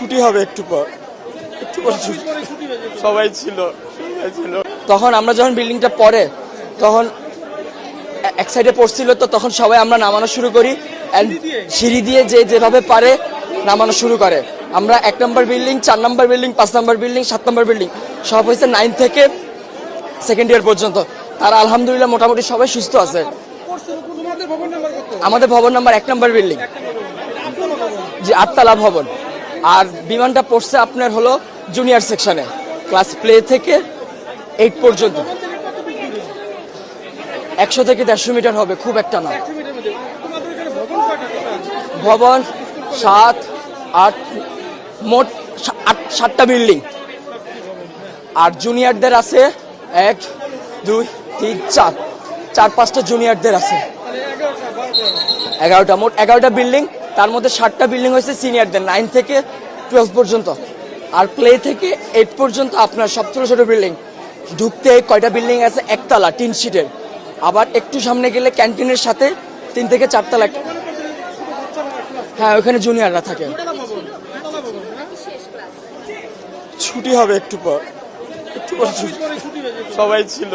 ছুটি হবে একটু পর সবাই ছিল। তখন আমরা যখন বিল্ডিংটা পড়ে তখন এক সাইডে পড়ছিল, তো তখন সবাই আমরা নামানো শুরু করি, সিঁড়ি দিয়ে যে যেভাবে পারে নামানো শুরু করে। আমরা 1 নম্বর বিল্ডিং, 4 নম্বর বিল্ডিং, 5 নম্বর বিল্ডিং, 7 নম্বর বিল্ডিং সব হয়েছে 9 থেকে সেকেন্ড ইয়ার পর্যন্ত। তারা আলহামদুলিল্লাহ মোটামুটি সবাই সুস্থ আছে। আমাদের ভবন নাম্বার 1 নম্বর বিল্ডিং, জি 8তলা ভবন। আর বিমানটা পড়ছে আপনার হলো জুনিয়র সেকশনে, ক্লাস প্লে থেকে 8 পর্যন্ত। 100 থেকে 150 মিটার হবে, খুব একটা না। ভবন 7, 8, মোট 7টা বিল্ডিং। আর জুনিয়রদের আছে 1, 2, 3, 4, 4-5টা জুনিয়রদের আছে 11টা, মোট 11টা বিল্ডিং। তার মধ্যে 7টা বিল্ডিং হয়েছে সিনিয়রদের 9 থেকে 12 পর্যন্ত। আর প্লে থেকে 8 পর্যন্ত আপনার সব ছোট ছোট বিল্ডিং। ঢুকতে কয়টা বিল্ডিং আছে, 1তলা টিন শিটের। আবার একটু সামনে গেলে ক্যান্টিনের সাথে 3 থেকে 4 তলা। হ্যাঁ, ওখানে জুনিয়ররা থাকে। ছুটি হবে একটু পর সবাই ছিল।